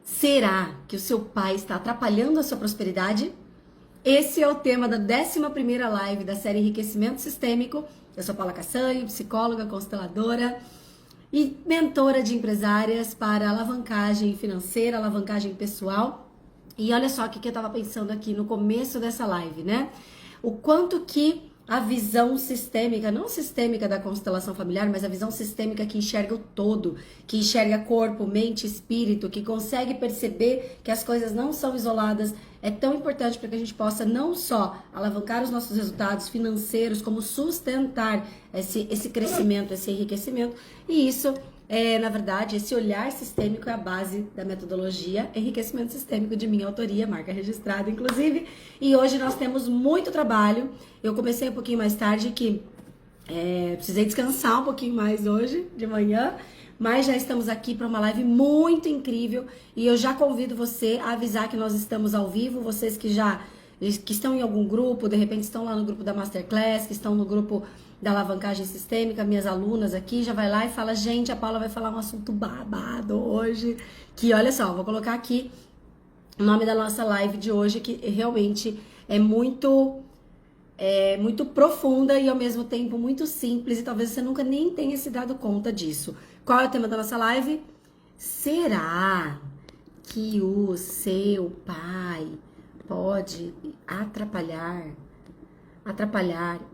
Será que o seu pai está atrapalhando a sua prosperidade? Esse é o tema da 11ª live da série Enriquecimento Sistêmico. Eu sou Paula Cassanho, psicóloga, consteladora e mentora de empresárias para alavancagem financeira, alavancagem pessoal. E olha só o que eu estava pensando aqui no começo dessa live, né? O quanto que a visão sistêmica, não sistêmica da constelação familiar, mas a visão sistêmica que enxerga o todo, que enxerga corpo, mente, espírito, que consegue perceber que as coisas não são isoladas, é tão importante para que a gente possa não só alavancar os nossos resultados financeiros, como sustentar esse crescimento, esse enriquecimento. E isso na verdade, esse olhar sistêmico é a base da metodologia Enriquecimento Sistêmico de minha autoria, marca registrada, inclusive. E hoje nós temos muito trabalho. Eu comecei um pouquinho mais tarde, que precisei descansar um pouquinho mais hoje, de manhã, mas já estamos aqui para uma live muito incrível. E eu já convido você a avisar que nós estamos ao vivo, vocês que estão em algum grupo, de repente estão lá no grupo da Masterclass, que estão no grupo da alavancagem sistêmica, minhas alunas aqui, já vai lá e fala, gente, a Paula vai falar um assunto babado hoje, que olha só, vou colocar aqui o nome da nossa live de hoje, que realmente é muito profunda e ao mesmo tempo muito simples, e talvez você nunca nem tenha se dado conta disso. Qual é o tema da nossa live? Será que o seu pai pode atrapalhar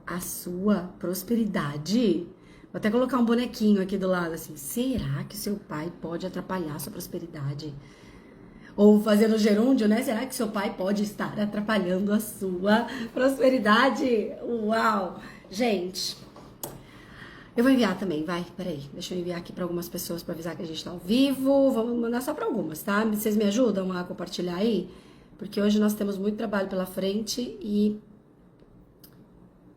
a sua prosperidade? Vou até colocar um bonequinho aqui do lado, assim. Será que seu pai pode atrapalhar a sua prosperidade? Ou fazendo gerúndio, né? Será que seu pai pode estar atrapalhando a sua prosperidade? Uau! Gente, eu vou enviar também, vai, peraí. Deixa eu enviar aqui para algumas pessoas para avisar que a gente tá ao vivo. Vamos mandar só para algumas, tá? Vocês me ajudam a compartilhar aí? Porque hoje nós temos muito trabalho pela frente e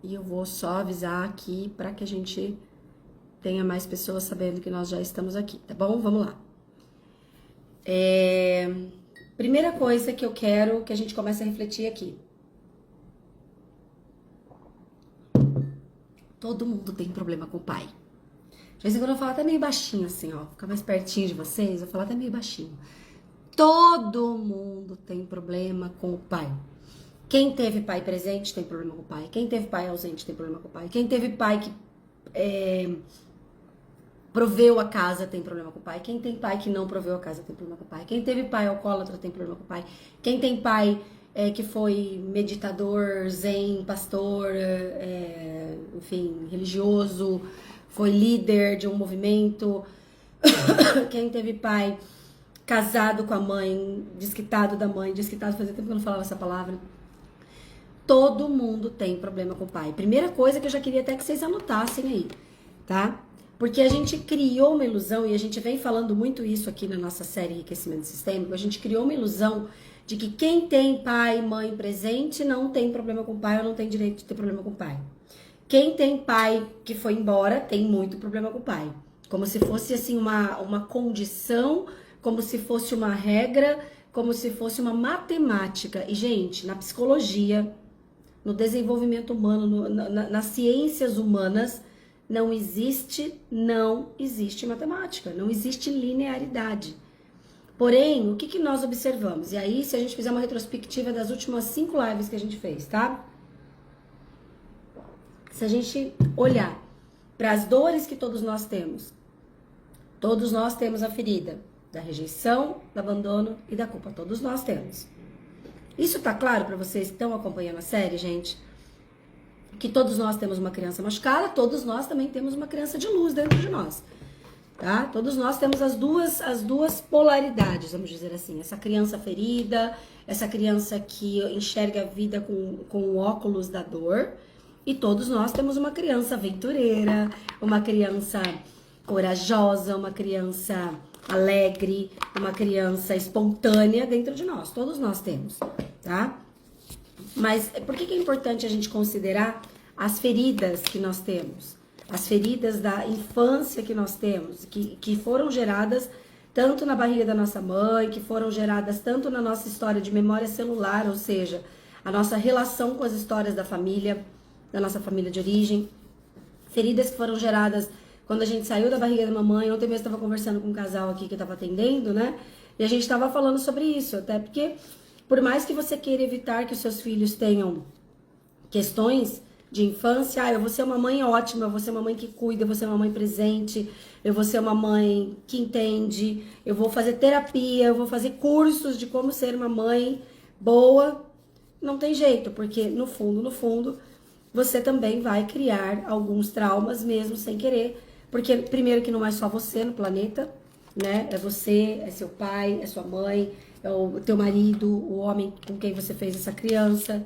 eu vou só avisar aqui para que a gente tenha mais pessoas sabendo que nós já estamos aqui, tá bom? Vamos lá. Primeira coisa que eu quero que a gente comece a refletir aqui. Todo mundo tem problema com o pai. De vez em quando eu falo até meio baixinho assim, ó. Ficar mais pertinho de vocês, eu falo até meio baixinho. Todo mundo tem problema com o pai. Quem teve pai presente tem problema com o pai. Quem teve pai ausente tem problema com o pai. Quem teve pai que proveu a casa tem problema com o pai. Quem tem pai que não proveu a casa tem problema com o pai. Quem teve pai alcoólatra tem problema com o pai. Quem tem pai que foi meditador, zen, pastor, enfim, religioso, foi líder de um movimento. Quem teve pai casado com a mãe, desquitado da mãe, desquitado, fazia tempo que eu não falava essa palavra. Todo mundo tem problema com o pai. Primeira coisa que eu já queria até que vocês anotassem aí, tá? Porque a gente criou uma ilusão, e a gente vem falando muito isso aqui na nossa série Enriquecimento Sistêmico, a gente criou uma ilusão de que quem tem pai e mãe presente não tem problema com o pai ou não tem direito de ter problema com o pai. Quem tem pai que foi embora tem muito problema com o pai. Como se fosse assim uma condição, como se fosse uma regra, como se fosse uma matemática. E, gente, na psicologia, no desenvolvimento humano, nas ciências humanas, não existe matemática, não existe linearidade. Porém, o que nós observamos? E aí, se a gente fizer uma retrospectiva das últimas 5 lives que a gente fez, tá? Se a gente olhar para as dores que todos nós temos a ferida da rejeição, do abandono e da culpa. Todos nós temos. Isso tá claro para vocês que estão acompanhando a série, gente? Que todos nós temos uma criança machucada, todos nós também temos uma criança de luz dentro de nós, tá? Todos nós temos as duas polaridades, vamos dizer assim. Essa criança ferida, essa criança que enxerga a vida com o óculos da dor. E todos nós temos uma criança aventureira, uma criança corajosa, uma criança alegre, uma criança espontânea dentro de nós. Todos nós temos, tá? Mas por que é importante a gente considerar as feridas que nós temos? As feridas da infância que nós temos, que foram geradas tanto na barriga da nossa mãe, que foram geradas tanto na nossa história de memória celular, ou seja, a nossa relação com as histórias da família, da nossa família de origem. Feridas que foram geradas quando a gente saiu da barriga da mamãe. Ontem mesmo estava conversando com um casal aqui que eu estava atendendo, né? E a gente estava falando sobre isso, até porque, por mais que você queira evitar que os seus filhos tenham questões de infância, eu vou ser uma mãe ótima, eu vou ser uma mãe que cuida, eu vou ser uma mãe presente, eu vou ser uma mãe que entende, eu vou fazer terapia, eu vou fazer cursos de como ser uma mãe boa. Não tem jeito, porque no fundo, você também vai criar alguns traumas mesmo sem querer. Porque, primeiro, que não é só você no planeta, né? É você, é seu pai, é sua mãe, é o teu marido, o homem com quem você fez essa criança,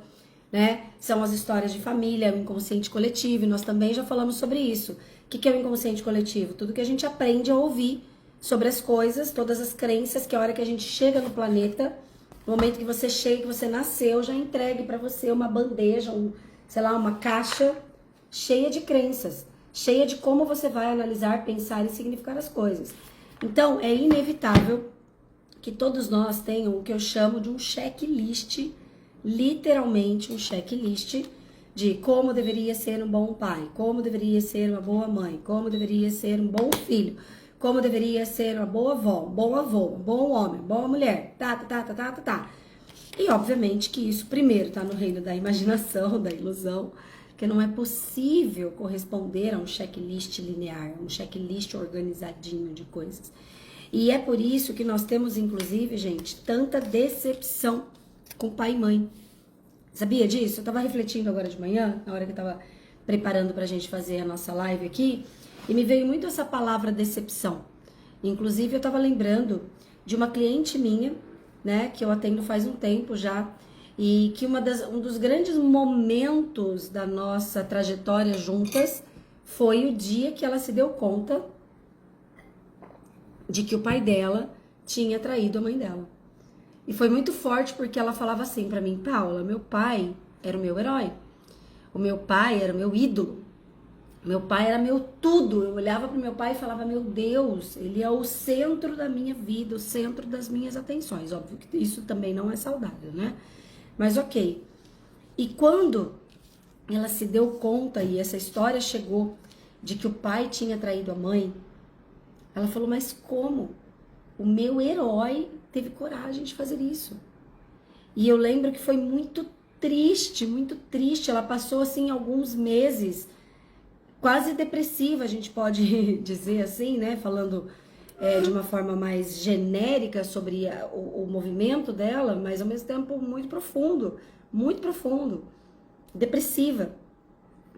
né? São as histórias de família, o inconsciente coletivo, e nós também já falamos sobre isso. O que é o inconsciente coletivo? Tudo que a gente aprende a ouvir sobre as coisas, todas as crenças, que a hora que a gente chega no planeta, no momento que você chega, que você nasceu, já entregue para você uma bandeja, sei lá, uma caixa cheia de crenças, cheia de como você vai analisar, pensar e significar as coisas. Então, é inevitável que todos nós tenham o que eu chamo de um checklist, literalmente um checklist de como deveria ser um bom pai, como deveria ser uma boa mãe, como deveria ser um bom filho, como deveria ser uma boa avó, um bom avô, um bom homem, uma boa mulher, tá. E obviamente que isso primeiro tá no reino da imaginação, da ilusão, porque não é possível corresponder a um checklist linear, um checklist organizadinho de coisas. E é por isso que nós temos, inclusive, gente, tanta decepção com pai e mãe. Sabia disso? Eu tava refletindo agora de manhã, na hora que eu tava preparando pra gente fazer a nossa live aqui, e me veio muito essa palavra decepção. Inclusive, eu tava lembrando de uma cliente minha, né, que eu atendo faz um tempo já, e que um dos grandes momentos da nossa trajetória juntas foi o dia que ela se deu conta de que o pai dela tinha traído a mãe dela. E foi muito forte porque ela falava assim pra mim: Paula, meu pai era o meu herói. O meu pai era o meu ídolo. Meu pai era meu tudo. Eu olhava pro meu pai e falava: meu Deus, ele é o centro da minha vida, o centro das minhas atenções. Óbvio que isso também não é saudável, né? Mas ok. E quando ela se deu conta e essa história chegou de que o pai tinha traído a mãe, ela falou: mas como? O meu herói teve coragem de fazer isso. E eu lembro que foi muito triste, muito triste. Ela passou assim alguns meses quase depressiva, a gente pode dizer assim, né? Falando de uma forma mais genérica sobre o movimento dela, mas ao mesmo tempo muito profundo, depressiva.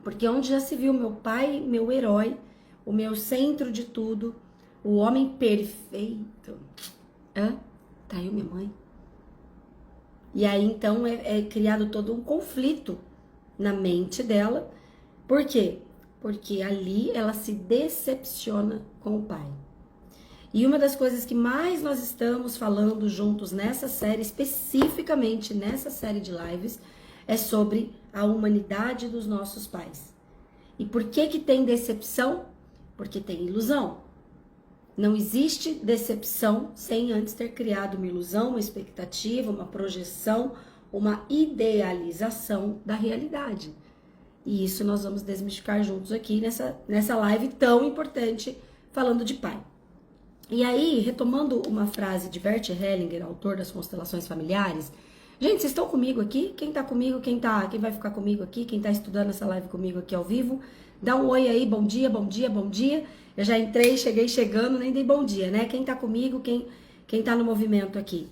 Porque onde já se viu meu pai, meu herói, o meu centro de tudo, o homem perfeito, traiu minha mãe. E aí então é criado todo um conflito na mente dela. Por quê? Porque ali ela se decepciona com o pai. E uma das coisas que mais nós estamos falando juntos nessa série, especificamente nessa série de lives, é sobre a humanidade dos nossos pais. E por que tem decepção? Porque tem ilusão. Não existe decepção sem antes ter criado uma ilusão, uma expectativa, uma projeção, uma idealização da realidade. E isso nós vamos desmistificar juntos aqui nessa live tão importante, falando de pai. E aí, retomando uma frase de Bert Hellinger, autor das Constelações Familiares. Gente, vocês estão comigo aqui? Quem tá comigo? Quem vai ficar comigo aqui? Quem tá estudando essa live comigo aqui ao vivo? Dá um oi aí, bom dia, bom dia, bom dia. Eu já entrei, cheguei chegando, nem dei bom dia, né? Quem tá comigo, quem tá no movimento aqui?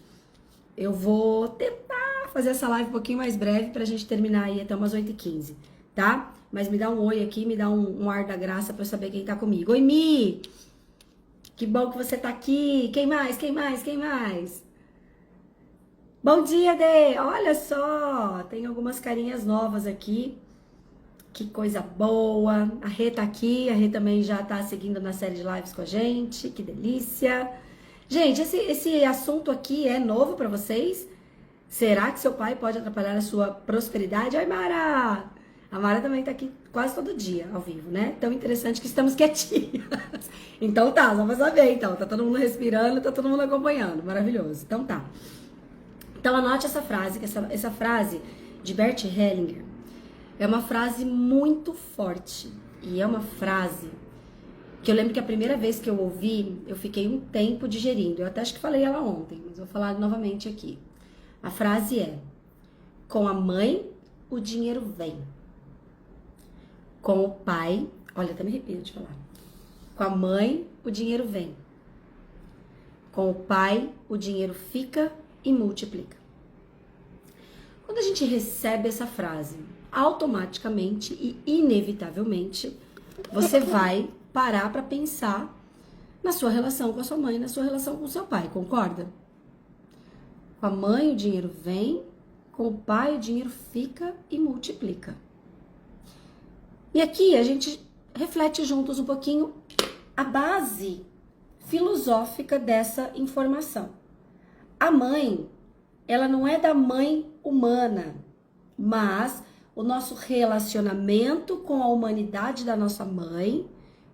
Eu vou tentar fazer essa live um pouquinho mais breve pra gente terminar aí até umas 8h15, tá? Mas me dá um oi aqui, me dá um ar da graça pra eu saber quem tá comigo. Oi, Mi! Que bom que você tá aqui. Quem mais? Bom dia, Dê! Olha só, tem algumas carinhas novas aqui. Que coisa boa. A Rê tá aqui, a Rê também já tá seguindo na série de lives com a gente. Que delícia. Gente, esse assunto aqui é novo pra vocês? Será que seu pai pode atrapalhar a sua prosperidade? Ai, Mara! A Mara também tá aqui quase todo dia, ao vivo, né? Tão interessante que estamos quietinhas. Então tá, só pra saber, então. Tá todo mundo respirando, tá todo mundo acompanhando. Maravilhoso. Então tá. Então anote essa frase, que essa frase de Bert Hellinger é uma frase muito forte. E é uma frase que eu lembro que a primeira vez que eu ouvi, eu fiquei um tempo digerindo. Eu até acho que falei ela ontem, mas vou falar novamente aqui. A frase é: com a mãe, o dinheiro vem. Com o pai, olha, até me arrepio de falar. Com a mãe, o dinheiro vem. Com o pai, o dinheiro fica e multiplica. Quando a gente recebe essa frase, automaticamente e inevitavelmente, você vai parar para pensar na sua relação com a sua mãe, na sua relação com o seu pai, concorda? Com a mãe o dinheiro vem, com o pai o dinheiro fica e multiplica. E aqui a gente reflete juntos um pouquinho a base filosófica dessa informação. A mãe, ela não é da mãe humana, mas o nosso relacionamento com a humanidade da nossa mãe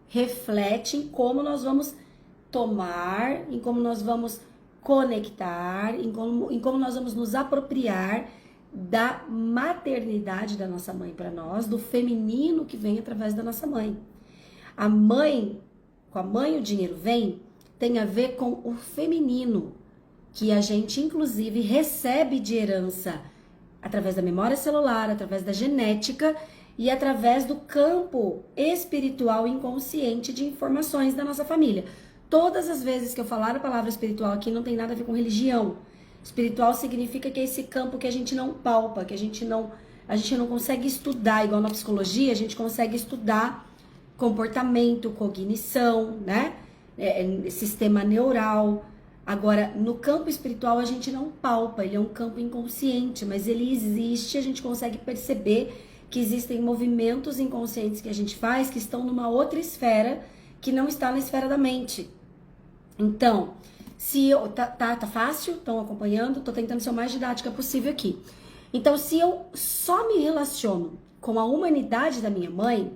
reflete em como nós vamos tomar, em como nós vamos conectar, em como nós vamos nos apropriar da maternidade da nossa mãe para nós, do feminino que vem através da nossa mãe. A mãe, com a mãe o dinheiro vem, tem a ver com o feminino, que a gente inclusive recebe de herança através da memória celular, através da genética e através do campo espiritual inconsciente de informações da nossa família. Todas as vezes que eu falar a palavra espiritual aqui não tem nada a ver com religião. Espiritual significa que é esse campo que a gente não palpa, que a gente não consegue estudar, igual na psicologia, a gente consegue estudar comportamento, cognição, né? Sistema neural. Agora, no campo espiritual a gente não palpa, ele é um campo inconsciente, mas ele existe, a gente consegue perceber que existem movimentos inconscientes que a gente faz que estão numa outra esfera que não está na esfera da mente. Então, se eu tá fácil? Estão acompanhando? Tô tentando ser o mais didática possível aqui. Então, se eu só me relaciono com a humanidade da minha mãe,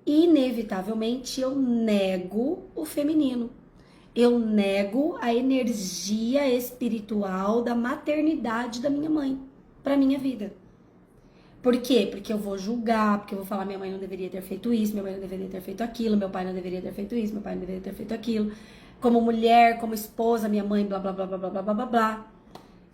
inevitavelmente eu nego o feminino. Eu nego a energia espiritual da maternidade da minha mãe para minha vida. Por quê? Porque eu vou julgar, porque eu vou falar minha mãe não deveria ter feito isso, minha mãe não deveria ter feito aquilo, meu pai não deveria ter feito isso, meu pai não deveria ter feito aquilo. Como mulher, como esposa, minha mãe blá blá blá blá blá blá blá blá.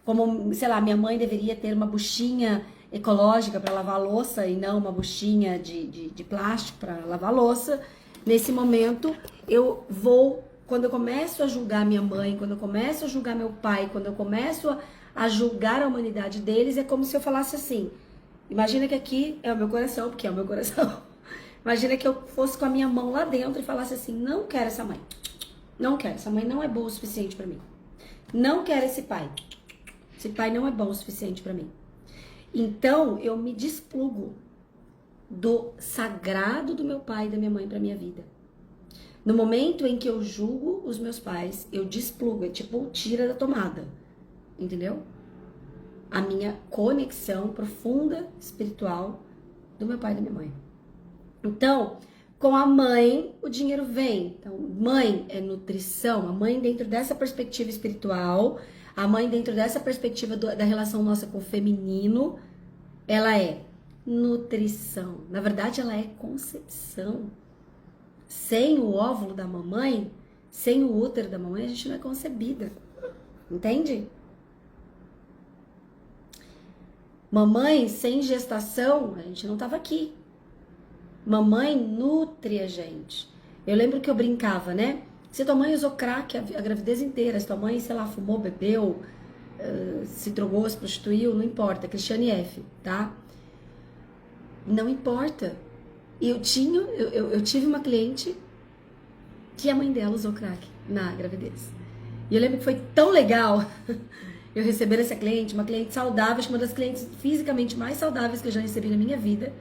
Como, sei lá, minha mãe deveria ter uma buchinha ecológica para lavar louça e não uma buchinha de plástico para lavar louça. Nesse momento, eu vou, quando eu começo a julgar minha mãe, quando eu começo a julgar meu pai, quando eu começo a julgar a humanidade deles, é como se eu falasse assim, imagina que aqui é o meu coração, porque é o meu coração. Imagina que eu fosse com a minha mão lá dentro e falasse assim, não quero essa mãe. Não quero, essa mãe não é boa o suficiente pra mim. Não quero esse pai. Esse pai não é bom o suficiente pra mim. Então, eu me desplugo do sagrado do meu pai e da minha mãe pra minha vida. No momento em que eu julgo os meus pais, eu desplugo, é tipo tira da tomada. Entendeu? A minha conexão profunda espiritual do meu pai e da minha mãe. Então, com a mãe, o dinheiro vem. Então, mãe é nutrição. A mãe dentro dessa perspectiva espiritual, a mãe dentro dessa perspectiva da relação nossa com o feminino, ela é nutrição. Na verdade, ela é concepção. Sem o óvulo da mamãe, sem o útero da mamãe, a gente não é concebida. Entende? Mamãe sem gestação, a gente não tava aqui. Mamãe nutre a gente. Eu lembro que eu brincava, né? Se tua mãe usou crack a gravidez inteira, se tua mãe, sei lá, fumou, bebeu, se drogou, se prostituiu, não importa. Cristiane F, tá? Não importa. Eu tive uma cliente que a mãe dela usou crack na gravidez. E eu lembro que foi tão legal eu receber essa cliente, uma cliente saudável, acho que uma das clientes fisicamente mais saudáveis que eu já recebi na minha vida.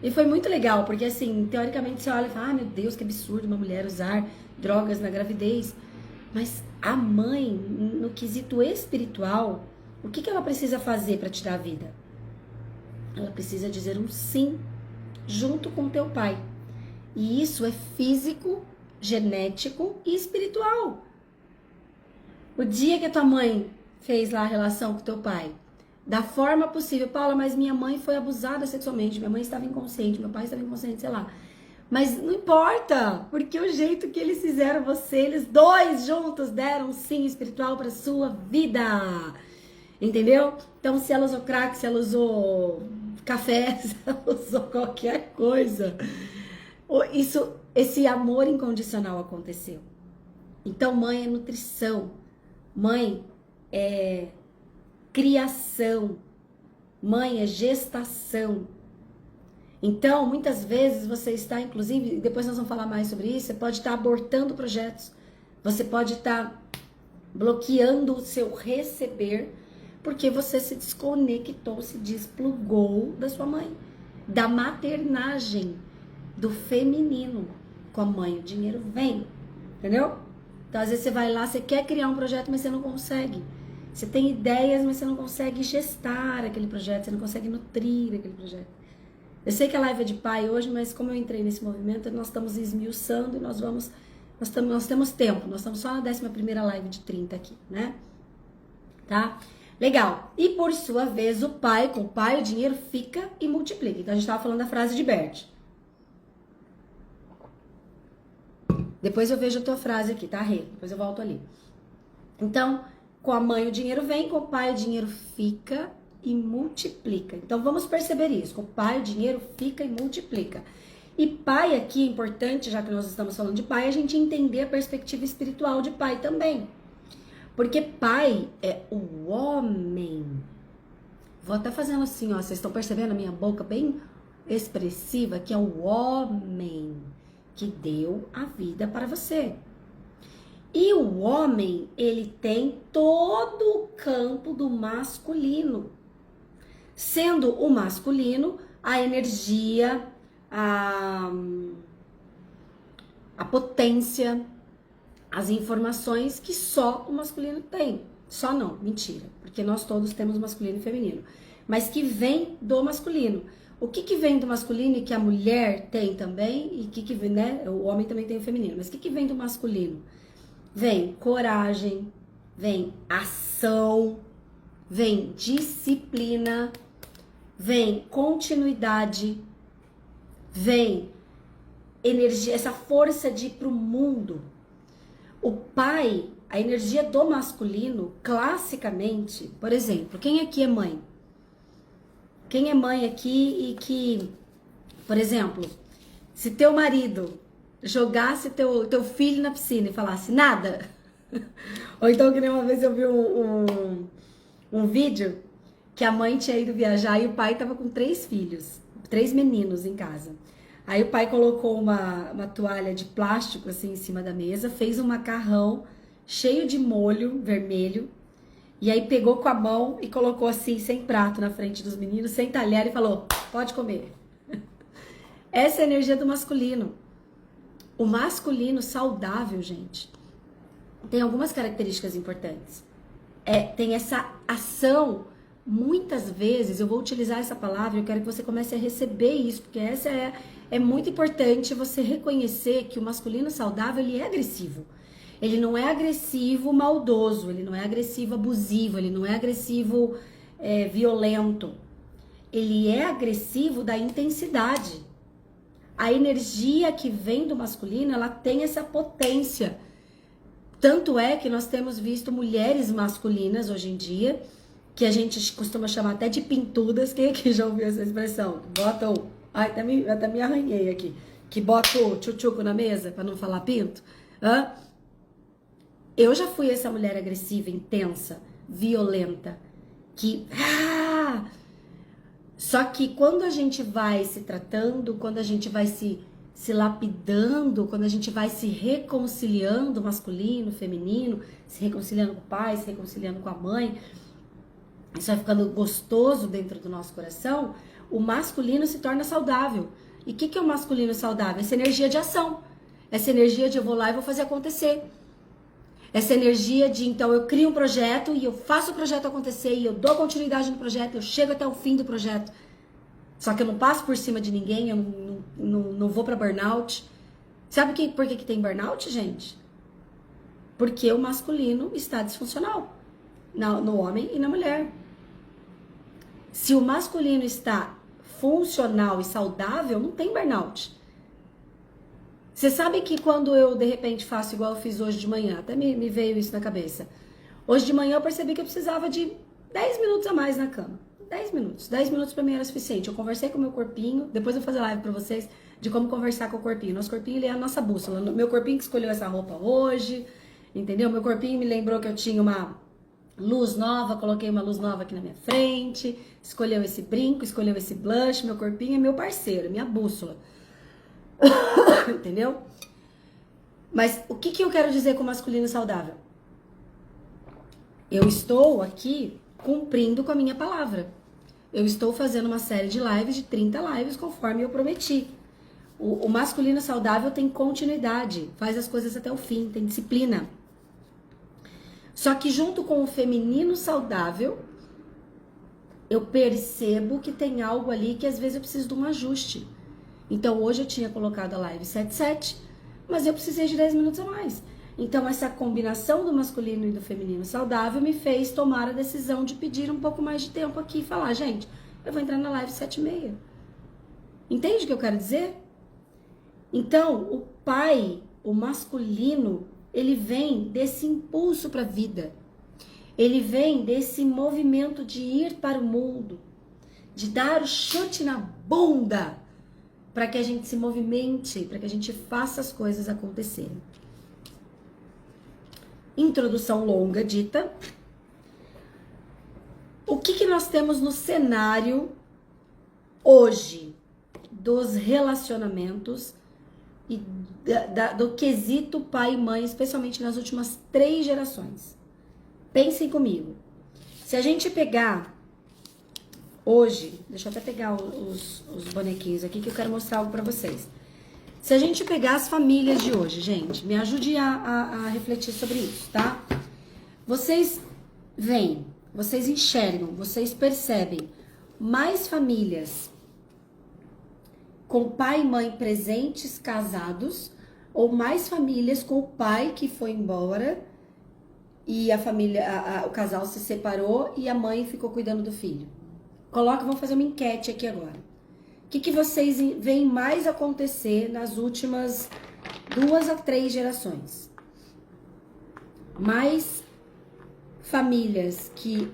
E foi muito legal, porque assim, teoricamente você olha e fala, ah, meu Deus, que absurdo uma mulher usar drogas na gravidez. Mas a mãe, no quesito espiritual, o que ela precisa fazer para te dar a vida? Ela precisa dizer um sim, junto com teu pai. E isso é físico, genético e espiritual. O dia que a tua mãe fez lá a relação com teu pai, da forma possível, Paula, mas minha mãe foi abusada sexualmente, minha mãe estava inconsciente, meu pai estava inconsciente, sei lá. Mas não importa, porque o jeito que eles fizeram você, eles dois juntos deram um sim espiritual para sua vida. Entendeu? Então, se ela usou crack, se ela usou café, se ela usou qualquer coisa, esse amor incondicional aconteceu. Então, mãe é nutrição, mãe é criação, mãe é gestação. Então, muitas vezes você está, inclusive, depois nós vamos falar mais sobre isso, você pode estar abortando projetos, você pode estar bloqueando o seu receber, porque você se desconectou, se desplugou da sua mãe, da maternagem, do feminino. Com a mãe o dinheiro vem, entendeu? Então, às vezes você vai lá, você quer criar um projeto, mas você não consegue. Você tem ideias, mas você não consegue gestar aquele projeto, você não consegue nutrir aquele projeto. Eu sei que a live é de pai hoje, mas como eu entrei nesse movimento, nós estamos esmiuçando e nós temos tempo. Nós estamos só na 11ª live de 30 aqui, né? Tá? Legal. E por sua vez, com o pai, o dinheiro fica e multiplica. Então a gente estava falando da frase de Bert. Depois eu vejo a tua frase aqui, tá, Rê? Depois eu volto ali. Então, com a mãe o dinheiro vem, com o pai o dinheiro fica e multiplica. Então vamos perceber isso. Com o pai o dinheiro fica e multiplica. E pai aqui é importante, já que nós estamos falando de pai, a gente entender a perspectiva espiritual de pai também. Porque pai é o homem. Vou até fazendo assim, ó. Vocês estão percebendo a minha boca bem expressiva? Que é o homem que deu a vida para você. E o homem, ele tem todo o campo do masculino. Sendo o masculino a energia, a potência, as informações que só o masculino tem. Só não, mentira. Porque nós todos temos masculino e feminino. Mas que vem do masculino. O que vem do masculino e que a mulher tem também, e que vem, né? O homem também tem o feminino. Mas o que vem do masculino? Vem coragem, vem ação, vem disciplina, vem continuidade, vem energia, essa força de ir pro mundo. O pai, a energia do masculino, classicamente, por exemplo, quem aqui é mãe? Quem é mãe aqui e que, por exemplo, se teu marido jogasse teu filho na piscina e falasse nada, ou então que nem uma vez eu vi um vídeo que a mãe tinha ido viajar e o pai tava com 3 filhos, 3 meninos em casa. Aí o pai colocou uma toalha de plástico assim em cima da mesa, fez um macarrão cheio de molho vermelho, e aí pegou com a mão e colocou assim, sem prato na frente dos meninos, sem talher, e falou, pode comer. Essa é a energia do masculino. O masculino saudável, gente, tem algumas características importantes. Tem essa ação. Muitas vezes, eu vou utilizar essa palavra, eu quero que você comece a receber isso, porque essa é muito importante você reconhecer que o masculino saudável, ele é agressivo. Ele não é agressivo maldoso, ele não é agressivo abusivo, ele não é agressivo violento. Ele é agressivo da intensidade. A energia que vem do masculino, ela tem essa potência. Tanto é que nós temos visto mulheres masculinas hoje em dia, que a gente costuma chamar até de pintudas. Quem aqui já ouviu essa expressão? Ai, até me arranhei aqui. Que bota o tchutchuco na mesa, para não falar pinto. Eu já fui essa mulher agressiva, intensa, violenta, que... Só que quando a gente vai se tratando, quando a gente vai se lapidando, quando a gente vai se reconciliando, masculino, feminino, se reconciliando com o pai, se reconciliando com a mãe, isso vai ficando gostoso dentro do nosso coração, o masculino se torna saudável. E o que é o masculino saudável? Essa energia de ação. Essa energia de eu vou lá e vou fazer acontecer. Essa energia de, então, eu crio um projeto e eu faço o projeto acontecer e eu dou continuidade no projeto, eu chego até o fim do projeto. Só que eu não passo por cima de ninguém, eu não vou pra burnout. Sabe por que tem burnout, gente? Porque o masculino está disfuncional no homem e na mulher. Se o masculino está funcional e saudável, não tem burnout. Você sabe que quando eu, de repente, faço igual eu fiz hoje de manhã, até me veio isso na cabeça. Hoje de manhã eu percebi que eu precisava de 10 minutos a mais na cama. 10 minutos. 10 minutos pra mim era suficiente. Eu conversei com o meu corpinho, depois eu vou fazer live pra vocês de como conversar com o corpinho. Nosso corpinho, ele é a nossa bússola. Meu corpinho que escolheu essa roupa hoje, entendeu? Meu corpinho me lembrou que eu tinha uma luz nova, coloquei uma luz nova aqui na minha frente, escolheu esse brinco, escolheu esse blush. Meu corpinho é meu parceiro, minha bússola. Entendeu? Mas o que eu quero dizer com masculino saudável? Eu estou aqui cumprindo com a minha palavra. Eu estou fazendo uma série de lives, de 30 lives, conforme eu prometi. O masculino saudável tem continuidade, faz as coisas até o fim, tem disciplina. Só que junto com o feminino saudável, eu percebo que tem algo ali que às vezes eu preciso de um ajuste. Então hoje eu tinha colocado a live 7-7, mas eu precisei de 10 minutos a mais. Então essa combinação do masculino e do feminino saudável me fez tomar a decisão de pedir um pouco mais de tempo aqui e falar, gente, eu vou entrar na live 7:30. Entende o que eu quero dizer? Então, o pai, o masculino, ele vem desse impulso para a vida. Ele vem desse movimento de ir para o mundo, de dar o chute na bunda para que a gente se movimente, para que a gente faça as coisas acontecerem. Introdução longa dita. O que nós temos no cenário hoje dos relacionamentos e do quesito pai e mãe, especialmente nas últimas 3 gerações? Pensem comigo. Se a gente pegar hoje, deixa eu até pegar os bonequinhos aqui que eu quero mostrar algo pra vocês. Se a gente pegar as famílias de hoje, gente, me ajude a refletir sobre isso, tá? Vocês veem, vocês enxergam, vocês percebem mais famílias com pai e mãe presentes, casados, ou mais famílias com o pai que foi embora e a família, o casal se separou e a mãe ficou cuidando do filho? Coloca, vamos fazer uma enquete aqui agora. O que vocês veem mais acontecer nas últimas 2 a 3 gerações? Mais famílias que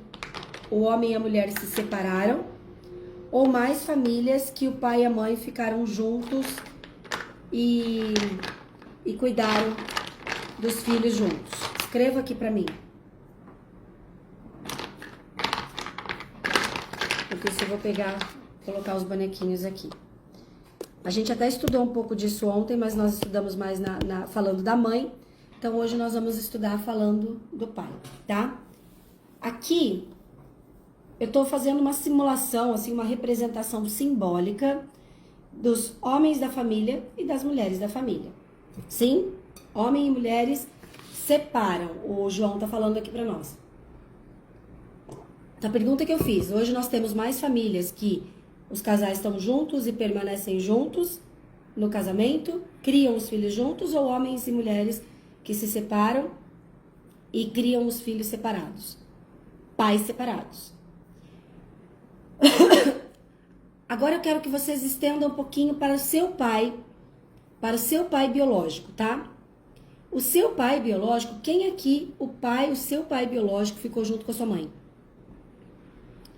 o homem e a mulher se separaram, ou mais famílias que o pai e a mãe ficaram juntos e cuidaram dos filhos juntos? Escreva aqui pra mim. Porque se eu vou colocar os bonequinhos aqui. A gente até estudou um pouco disso ontem, mas nós estudamos mais falando da mãe. Então hoje nós vamos estudar falando do pai, tá? Aqui eu tô fazendo uma simulação, assim, uma representação simbólica dos homens da família e das mulheres da família. Sim, homem e mulheres separam. O João tá falando aqui pra nós. A pergunta que eu fiz, hoje nós temos mais famílias que os casais estão juntos e permanecem juntos no casamento, criam os filhos juntos, ou homens e mulheres que se separam e criam os filhos separados, pais separados. Agora eu quero que vocês estendam um pouquinho para o seu pai biológico, tá? O seu pai biológico, quem aqui, o seu pai biológico ficou junto com a sua mãe?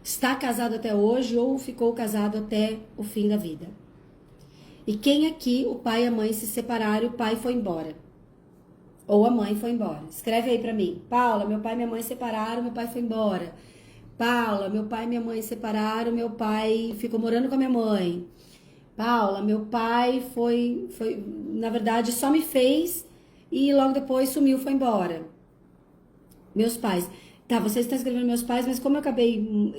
Está casado até hoje ou ficou casado até o fim da vida? E quem aqui, o pai e a mãe se separaram e o pai foi embora? Ou a mãe foi embora? Escreve aí pra mim. Paula, meu pai e minha mãe separaram, meu pai foi embora. Paula, meu pai e minha mãe separaram, meu pai ficou morando com a minha mãe. Paula, meu pai foi na verdade, só me fez e logo depois sumiu, foi embora. Meus pais. Tá, vocês estão escrevendo meus pais, mas como eu acabei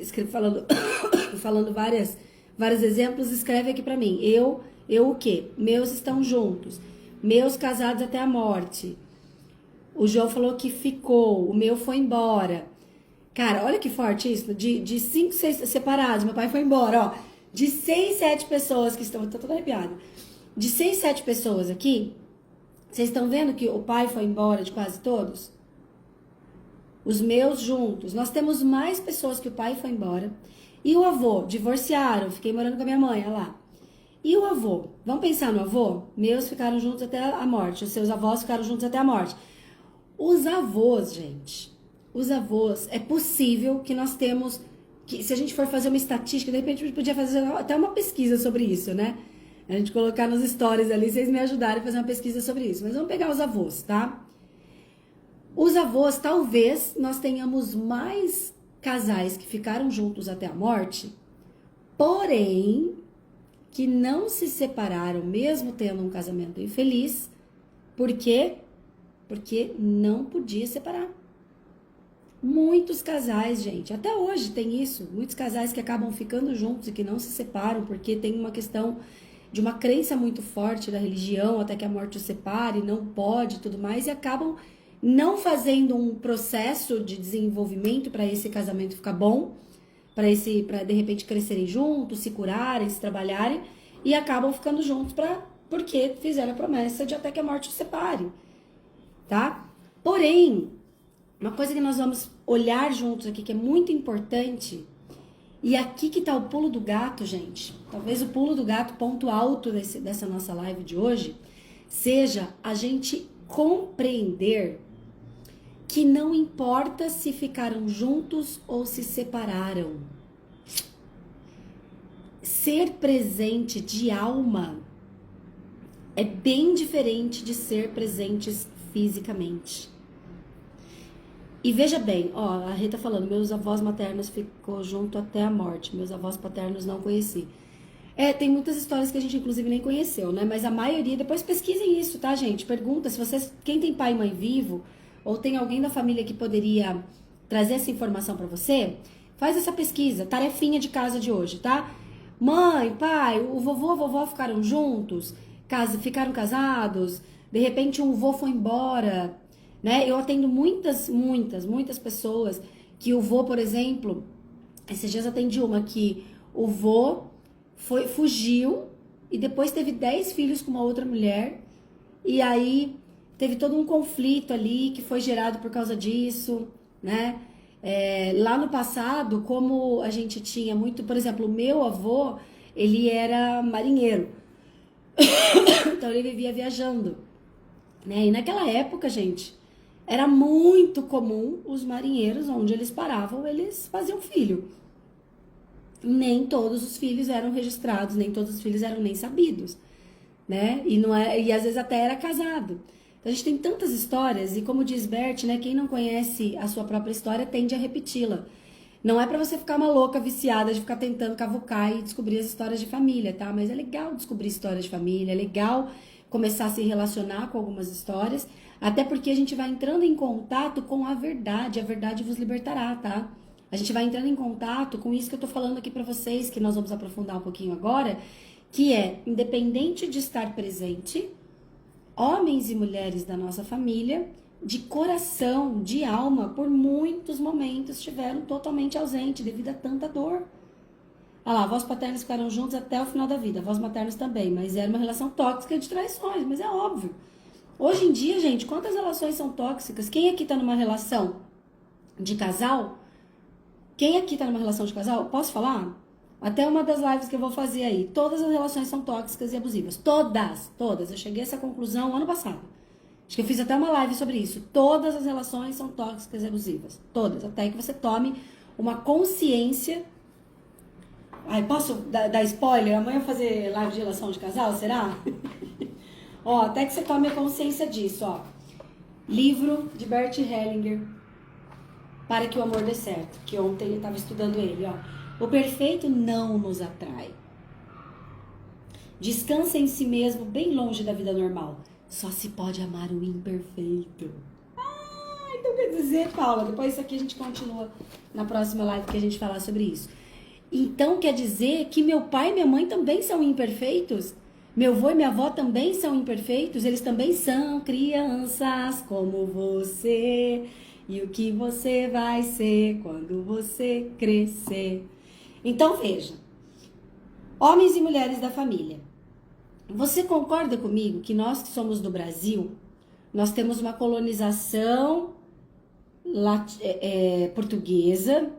falando vários exemplos, escreve aqui pra mim. Eu o quê? Meus estão juntos. Meus casados até a morte. O João falou que ficou. O meu foi embora. Cara, olha que forte isso. De 5, 6 separados, meu pai foi embora, ó. De 6, 7 pessoas que estão... Tô toda arrepiada. De 6, 7 pessoas aqui, vocês estão vendo que o pai foi embora de quase todos? Os meus juntos. Nós temos mais pessoas que o pai foi embora. E o avô, divorciaram, fiquei morando com a minha mãe, olha lá. E o avô? Vamos pensar no avô? Meus ficaram juntos até a morte, os seus avós ficaram juntos até a morte. Os avós, gente, os avós, é possível que nós temos, que se a gente for fazer uma estatística, de repente a gente podia fazer até uma pesquisa sobre isso, né? A gente colocar nos stories ali, vocês me ajudarem a fazer uma pesquisa sobre isso. Mas vamos pegar os avós, tá? Os avós, talvez nós tenhamos mais casais que ficaram juntos até a morte, porém, que não se separaram mesmo tendo um casamento infeliz. Por quê? Porque não podia separar. Muitos casais, gente, até hoje tem isso, muitos casais que acabam ficando juntos e que não se separam porque tem uma questão de uma crença muito forte da religião, até que a morte os separe, não pode e tudo mais, e acabam não fazendo um processo de desenvolvimento para esse casamento ficar bom, para de repente crescerem juntos, se curarem, se trabalharem, e acabam ficando juntos porque fizeram a promessa de até que a morte os separe, tá? Porém, uma coisa que nós vamos olhar juntos aqui, que é muito importante, e aqui que tá o pulo do gato, gente. Talvez o pulo do gato, ponto alto dessa nossa live de hoje, seja a gente compreender que não importa se ficaram juntos ou se separaram. Ser presente de alma é bem diferente de ser presentes fisicamente. E veja bem, ó, a Rita falando, meus avós maternos ficou junto até a morte, meus avós paternos não conheci. Tem muitas histórias que a gente inclusive nem conheceu, né? Mas a maioria, depois pesquisem isso, tá, gente? Pergunta se vocês, quem tem pai e mãe vivo, ou tem alguém da família que poderia trazer essa informação pra você, faz essa pesquisa, tarefinha de casa de hoje, tá? Mãe, pai, o vovô, a vovó ficaram juntos, ficaram casados, de repente um vô foi embora, né? Eu atendo muitas pessoas que o vô, por exemplo, esses dias atendi uma que o vô fugiu e depois teve 10 filhos com uma outra mulher, e aí teve todo um conflito ali que foi gerado por causa disso, né? Lá no passado, como a gente tinha muito, por exemplo, o meu avô, ele era marinheiro, então ele vivia viajando, né? E naquela época, gente, era muito comum os marinheiros, onde eles paravam, eles faziam filho. Nem todos os filhos eram registrados, nem todos os filhos eram nem sabidos, né? E às vezes até era casado. Então a gente tem tantas histórias, e como diz Bert, né, quem não conhece a sua própria história tende a repeti-la. Não é pra você ficar uma louca viciada de ficar tentando cavucar e descobrir as histórias de família, tá? Mas é legal descobrir histórias de família, é legal começar a se relacionar com algumas histórias, até porque a gente vai entrando em contato com a verdade vos libertará, tá? A gente vai entrando em contato com isso que eu tô falando aqui pra vocês, que nós vamos aprofundar um pouquinho agora, que é, independente de estar presente, homens e mulheres da nossa família, de coração, de alma, por muitos momentos estiveram totalmente ausentes devido a tanta dor. Olha lá, avós paternos ficaram juntos até o final da vida, avós maternos também, mas era uma relação tóxica de traições, mas é óbvio. Hoje em dia, gente, quantas relações são tóxicas? Quem aqui tá numa relação de casal? Quem aqui tá numa relação de casal? Posso falar? Até uma das lives que eu vou fazer aí. Todas as relações são tóxicas e abusivas. Todas. Eu cheguei a essa conclusão ano passado. Acho que eu fiz até uma live sobre isso. Todas as relações são tóxicas e abusivas. Todas. Até que você tome uma consciência. Ai, posso dar spoiler? Amanhã eu vou fazer live de relação de casal, será? Ó, até que você tome a consciência disso, ó. Livro de Bert Hellinger, Para que o Amor Dê Certo. Que ontem eu estava estudando ele, ó. O perfeito não nos atrai. Descansa em si mesmo, bem longe da vida normal. Só se pode amar o imperfeito. Então quer dizer, Paula, depois isso aqui a gente continua na próxima live que a gente falar sobre isso. Então quer dizer que meu pai e minha mãe também são imperfeitos? Meu avô e minha avó também são imperfeitos? Eles também são crianças como você. E o que você vai ser quando você crescer? Então veja, homens e mulheres da família, você concorda comigo que nós que somos do Brasil, nós temos uma colonização portuguesa,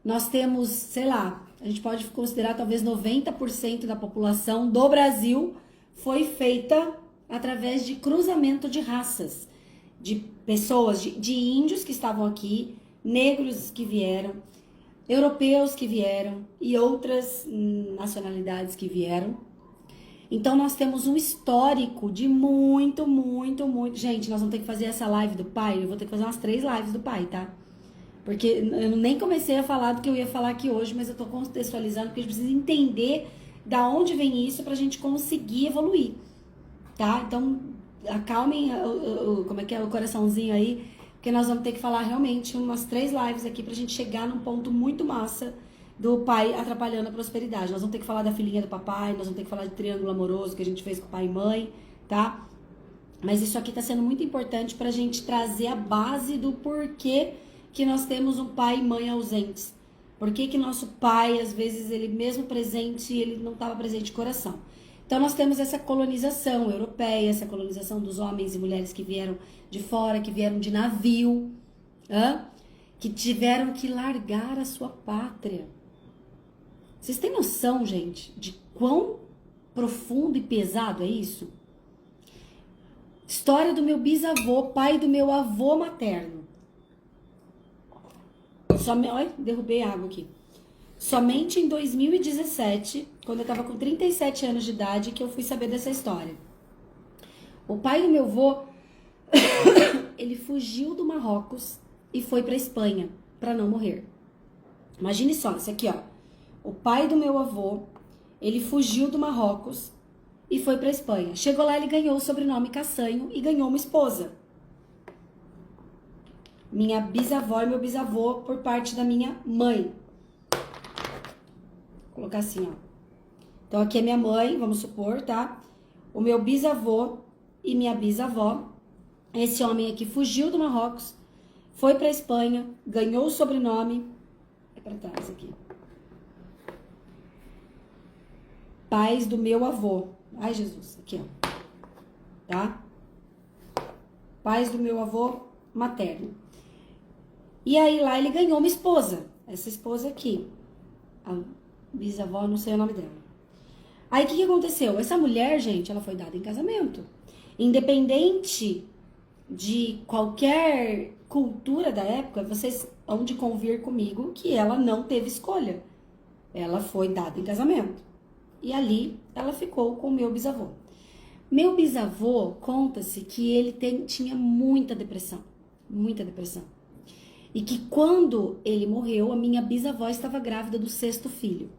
Nós temos, sei lá, a gente pode considerar talvez 90% da população do Brasil foi feita através de cruzamento de raças, de pessoas, de índios que estavam aqui, negros que vieram, europeus que vieram e outras nacionalidades que vieram. Então nós temos um histórico de muito. Gente, nós vamos ter que fazer essa live do pai. Eu vou ter que fazer umas 3 lives do pai, tá? Porque eu nem comecei a falar do que eu ia falar aqui hoje, mas eu tô contextualizando porque a gente precisa entender da onde vem isso pra gente conseguir evoluir, tá? Então acalmem como é que é, o coraçãozinho aí, porque nós vamos ter que falar realmente umas 3 lives aqui pra gente chegar num ponto muito massa do pai atrapalhando a prosperidade. Nós vamos ter que falar da filhinha do papai, nós vamos ter que falar de triângulo amoroso que a gente fez com pai e mãe, tá? Mas isso aqui tá sendo muito importante pra gente trazer a base do porquê que nós temos um pai e mãe ausentes. Por que nosso pai, às vezes, ele mesmo presente, ele não estava presente de coração. Então nós temos essa colonização europeia, essa colonização dos homens e mulheres que vieram de fora, que vieram de navio, que tiveram que largar a sua pátria. Vocês têm noção, gente, de quão profundo e pesado é isso? História do meu bisavô, pai do meu avô materno. Olha, derrubei água aqui. Somente em 2017, quando eu tava com 37 anos de idade, que eu fui saber dessa história. O pai do meu avô, ele fugiu do Marrocos e foi pra Espanha, pra não morrer. Imagine só, isso aqui, ó. O pai do meu avô, ele fugiu do Marrocos e foi pra Espanha. Chegou lá, ele ganhou o sobrenome Caçanho e ganhou uma esposa. Minha bisavó e meu bisavô por parte da minha mãe. Vou colocar assim, ó. Então aqui é minha mãe, vamos supor, tá? O meu bisavô e minha bisavó. Esse homem aqui fugiu do Marrocos, foi pra Espanha, ganhou o sobrenome. É pra trás aqui. Pais do meu avô. Ai, Jesus, aqui, ó. Tá? Pais do meu avô materno. E aí lá ele ganhou uma esposa. Essa esposa aqui. A bisavó, não sei o nome dela. Aí o que aconteceu? Essa mulher, gente, ela foi dada em casamento. Independente de qualquer cultura da época, vocês vão de convir comigo que ela não teve escolha. Ela foi dada em casamento. E ali ela ficou com o meu bisavô. Meu bisavô, conta-se que ele tinha muita depressão. Muita depressão. E que quando ele morreu, a minha bisavó estava grávida do 6º filho.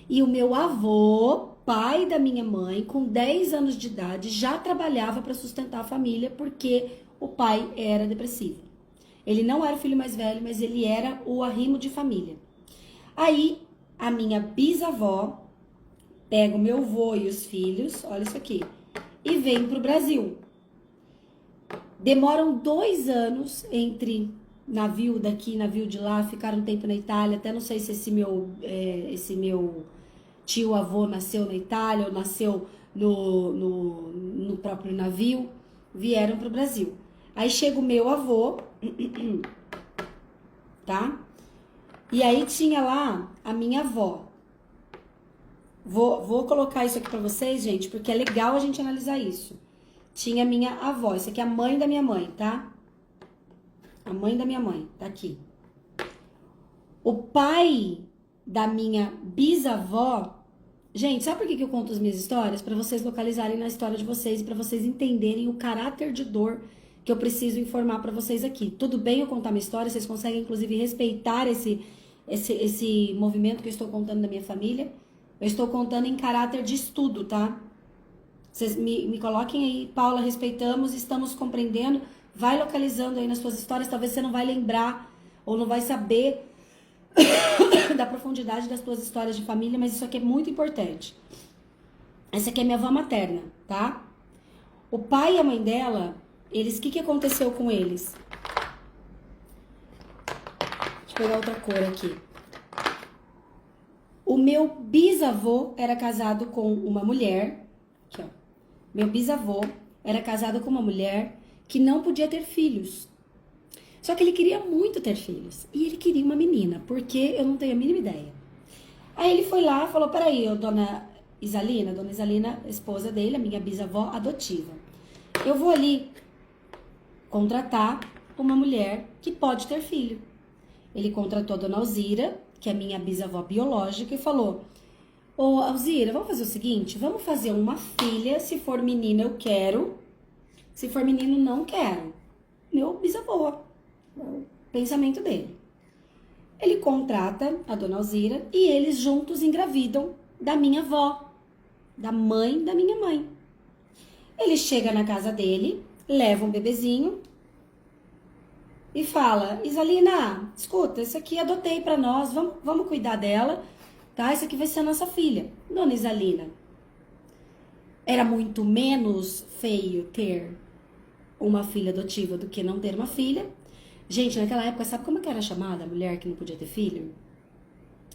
E o meu avô, pai da minha mãe, com 10 anos de idade, já trabalhava para sustentar a família porque o pai era depressivo. Ele não era o filho mais velho, mas ele era o arrimo de família. Aí, a minha bisavó pega o meu avô e os filhos, olha isso aqui, e vem para o Brasil. Demoram 2 anos entre navio daqui, navio de lá, ficaram um tempo na Itália, até não sei se esse meu tio-avô nasceu na Itália ou nasceu no próprio navio, vieram para o Brasil. Aí chega o meu avô, tá? E aí tinha lá a minha avó. Vou colocar isso aqui para vocês, gente, porque é legal a gente analisar isso. Tinha minha avó, isso aqui é a mãe da minha mãe, tá? A mãe da minha mãe, tá aqui. O pai da minha bisavó... Gente, sabe por que eu conto as minhas histórias? Para vocês localizarem na história de vocês e para vocês entenderem o caráter de dor que eu preciso informar para vocês aqui. Tudo bem eu contar minha história? Vocês conseguem, inclusive, respeitar esse movimento que eu estou contando da minha família? Eu estou contando em caráter de estudo, tá? Vocês me coloquem aí, Paula, respeitamos, estamos compreendendo. Vai localizando aí nas suas histórias, talvez você não vai lembrar ou não vai saber da profundidade das suas histórias de família, mas isso aqui é muito importante. Essa aqui é minha avó materna, tá? O pai e a mãe dela, o que aconteceu com eles? Deixa eu pegar outra cor aqui. O meu bisavô era casado com uma mulher, aqui ó, meu bisavô era casado com uma mulher que não podia ter filhos. Só que ele queria muito ter filhos. E ele queria uma menina, porque eu não tenho a mínima ideia. Aí ele foi lá e falou, peraí, dona Isalina, esposa dele, a minha bisavó adotiva. Eu vou ali contratar uma mulher que pode ter filho. Ele contratou a dona Alzira, que é minha bisavó biológica, e falou, ô Alzira, vamos fazer o seguinte, vamos fazer uma filha, se for menina eu quero, se for menino não quero. Meu bisavô, o pensamento dele. Ele contrata a dona Alzira e eles juntos engravidam da minha avó, da mãe da minha mãe. Ele chega na casa dele, leva um bebezinho e fala, Isalina, escuta, esse aqui adotei pra nós, vamos cuidar dela, tá? Essa aqui vai ser a nossa filha. Dona Isalina, era muito menos feio ter uma filha adotiva do que não ter uma filha. Gente, naquela época, sabe como que era chamada a mulher que não podia ter filho?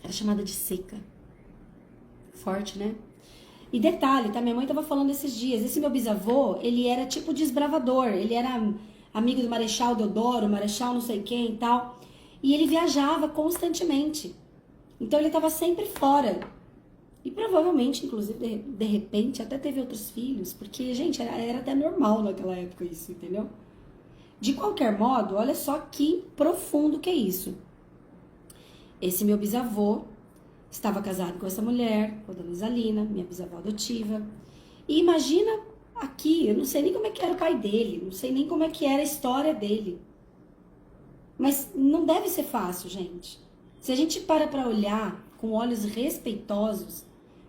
Era chamada de seca. Forte, né? E detalhe, tá? Minha mãe tava falando esses dias. Esse meu bisavô, ele era tipo desbravador. Ele era amigo do Marechal Deodoro, Marechal não sei quem e tal. E ele viajava constantemente. Então ele tava sempre fora. E provavelmente, inclusive, de repente, até teve outros filhos. Porque, gente, era até normal naquela época isso, entendeu? De qualquer modo, olha só que profundo que é isso. Esse meu bisavô estava casado com essa mulher, com a dona Isalina, minha bisavó adotiva. E imagina aqui, eu não sei nem como é que era o pai dele, não sei nem como é que era a história dele. Mas não deve ser fácil, gente. Se a gente para olhar com olhos respeitosos,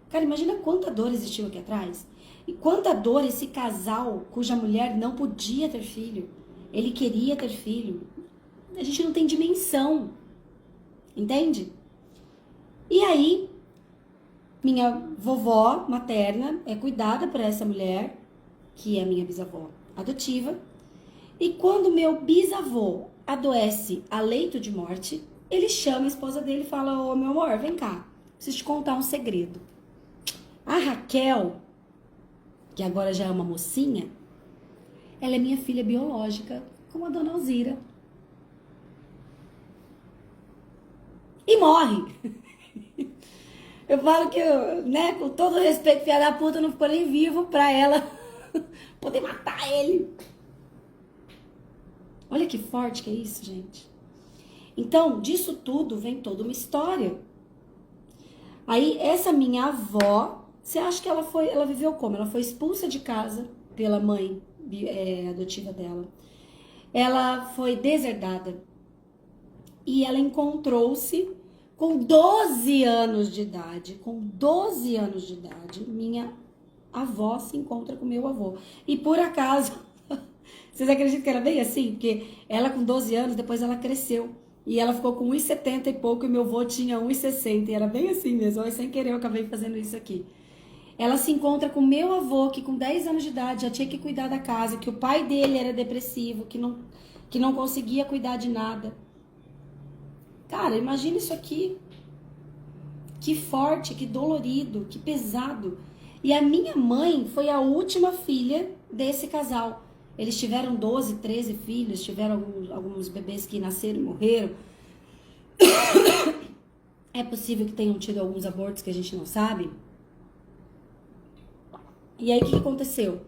cara, imagina quanta dor existiu aqui atrás. E quanta dor esse casal cuja mulher não podia ter filho. Ele queria ter filho. A gente não tem dimensão. Entende? E aí, minha vovó materna é cuidada por essa mulher, que é minha bisavó adotiva. E quando meu bisavô adoece a leito de morte, ele chama a esposa dele e fala, ô meu amor, vem cá, preciso te contar um segredo. A Raquel, que agora já é uma mocinha, ela é minha filha biológica, como a dona Alzira. E morre. Eu falo que, né, com todo respeito, filha da puta não ficou nem vivo pra ela poder matar ele. Olha que forte que é isso, gente. Então, disso tudo vem toda uma história. Aí, essa minha avó, você acha que ela viveu como? Ela foi expulsa de casa pela mãe adotiva dela. Ela foi deserdada. E ela encontrou-se com 12 anos de idade. Com 12 anos de idade, minha avó se encontra com meu avô. E por acaso, vocês acreditam que era bem assim? Porque ela com 12 anos, depois ela cresceu. E ela ficou com 1,70 e pouco e meu avô tinha 1,60. E era bem assim mesmo. Mas sem querer eu acabei fazendo isso aqui. Ela se encontra com meu avô, que com 10 anos de idade já tinha que cuidar da casa, que o pai dele era depressivo, que não conseguia cuidar de nada. Cara, imagina isso aqui. Que forte, que dolorido, que pesado. E a minha mãe foi a última filha desse casal. Eles tiveram 12, 13 filhos, tiveram alguns bebês que nasceram e morreram. É possível que tenham tido alguns abortos que a gente não sabe. E aí, o que aconteceu?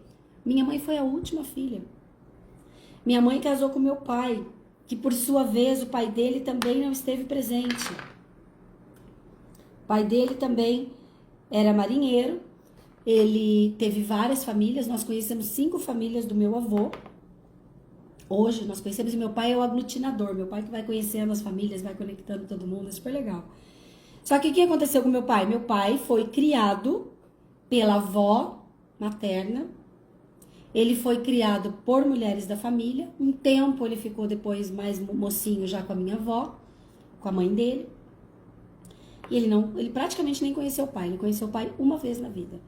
Minha mãe foi a última filha. Minha mãe casou com meu pai, que por sua vez o pai dele também não esteve presente. O pai dele também era marinheiro. Ele teve várias famílias. Nós conhecemos 5 famílias do meu avô. Hoje nós conhecemos, e meu pai é o aglutinador. Meu pai que vai conhecendo as famílias, vai conectando todo mundo, é super legal. Só que o que aconteceu com meu pai? Meu pai foi criado pela avó materna. Ele foi criado por mulheres da família. Um tempo ele ficou depois mais mocinho já com a minha avó, com a mãe dele. E ele praticamente nem conheceu o pai. Ele conheceu o pai uma vez na vida.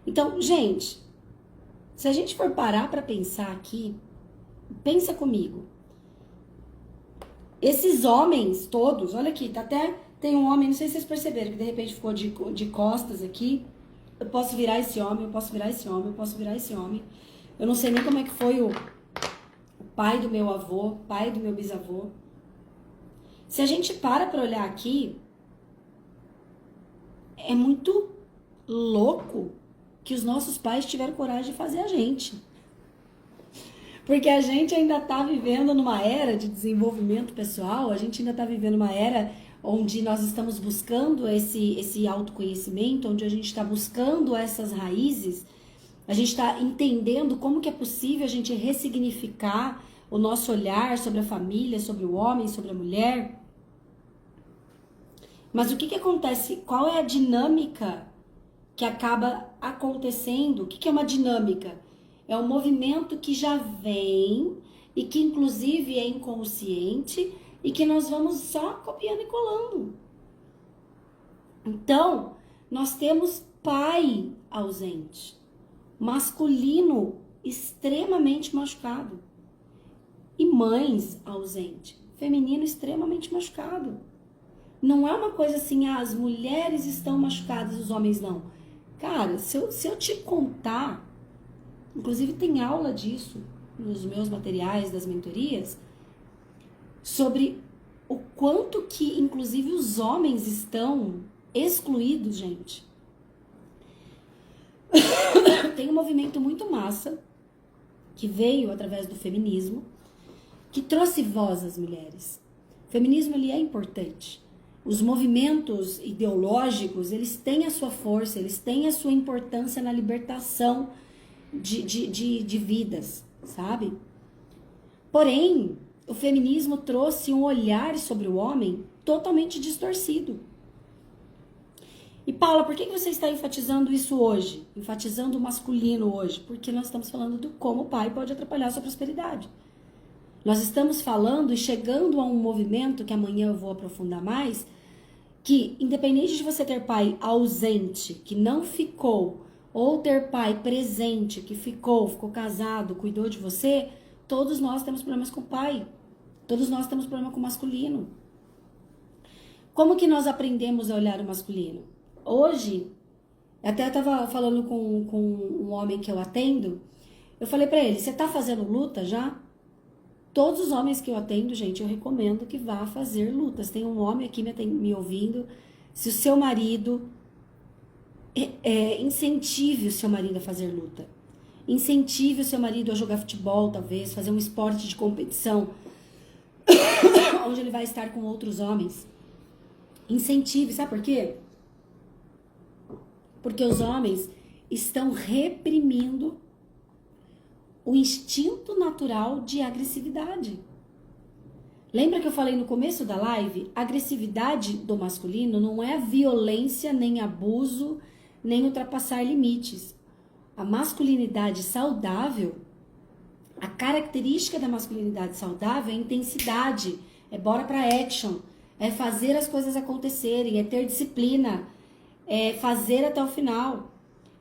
Então, gente, se a gente for parar pra pensar aqui, pensa comigo. Esses homens todos, olha aqui, tem um homem, não sei se vocês perceberam, que de repente ficou de costas aqui. Eu posso virar esse homem, eu posso virar esse homem, eu posso virar esse homem. Eu não sei nem como é que foi o pai do meu avô, pai do meu bisavô. Se a gente para olhar aqui, é muito louco que os nossos pais tiveram coragem de fazer a gente. Porque a gente ainda está vivendo numa era de desenvolvimento pessoal, a gente ainda está vivendo uma era onde nós estamos buscando esse autoconhecimento, onde a gente está buscando essas raízes, a gente está entendendo como que é possível a gente ressignificar o nosso olhar sobre a família, sobre o homem, sobre a mulher. Mas o que acontece? Qual é a dinâmica que acaba acontecendo? O que é uma dinâmica? É um movimento que já vem e que inclusive é inconsciente e que nós vamos só copiando e colando. Então, nós temos pai ausente, masculino extremamente machucado e mães ausentes, feminino extremamente machucado. Não é uma coisa assim, as mulheres estão machucadas, os homens não. Cara, se eu te contar, inclusive tem aula disso nos meus materiais das mentorias, sobre o quanto que, inclusive, os homens estão excluídos, gente. Tem um movimento muito massa, que veio através do feminismo, que trouxe voz às mulheres. O feminismo, ele é importante. Os movimentos ideológicos, eles têm a sua força, eles têm a sua importância na libertação de vidas, sabe? Porém, o feminismo trouxe um olhar sobre o homem totalmente distorcido. E Paula, por que você está enfatizando isso hoje? Enfatizando o masculino hoje? Porque nós estamos falando do como o pai pode atrapalhar a sua prosperidade. Nós estamos falando e chegando a um movimento que amanhã eu vou aprofundar mais, que independente de você ter pai ausente, que não ficou, ou ter pai presente, que ficou casado, cuidou de você, todos nós temos problemas com o pai. Todos nós temos problema com o masculino. Como que nós aprendemos a olhar o masculino? Hoje, até eu estava falando com um homem que eu atendo, eu falei pra ele, você tá fazendo luta já? Todos os homens que eu atendo, gente, eu recomendo que vá fazer lutas. Tem um homem aqui me ouvindo. Se o seu marido... incentive o seu marido a fazer luta. Incentive o seu marido a jogar futebol, talvez, fazer um esporte de competição, onde ele vai estar com outros homens. Incentive, sabe por quê? Porque os homens estão reprimindo o instinto natural de agressividade. Lembra que eu falei no começo da live? A agressividade do masculino não é violência, nem abuso, nem ultrapassar limites. A masculinidade saudável, a característica da masculinidade saudável é intensidade, é bora pra action, é fazer as coisas acontecerem, é ter disciplina, é fazer até o final.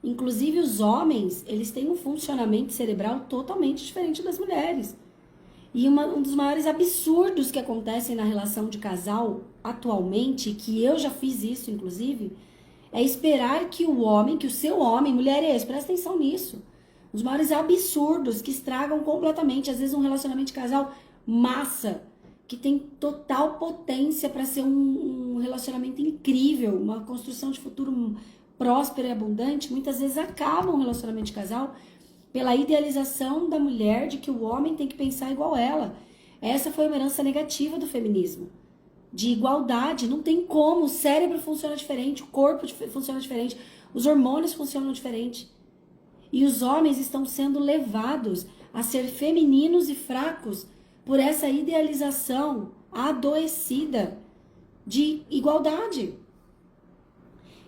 Inclusive os homens, eles têm um funcionamento cerebral totalmente diferente das mulheres. E um dos maiores absurdos que acontecem na relação de casal atualmente, que eu já fiz isso inclusive, é esperar que o homem, que o seu homem, mulheres, presta atenção nisso. Os maiores absurdos que estragam completamente, às vezes um relacionamento de casal massa, que tem total potência para ser um relacionamento incrível, uma construção de futuro próspero e abundante, muitas vezes acaba um relacionamento de casal pela idealização da mulher de que o homem tem que pensar igual ela. Essa foi uma herança negativa do feminismo. De igualdade, não tem como, o cérebro funciona diferente, o corpo funciona diferente, os hormônios funcionam diferente. E os homens estão sendo levados a ser femininos e fracos por essa idealização adoecida de igualdade.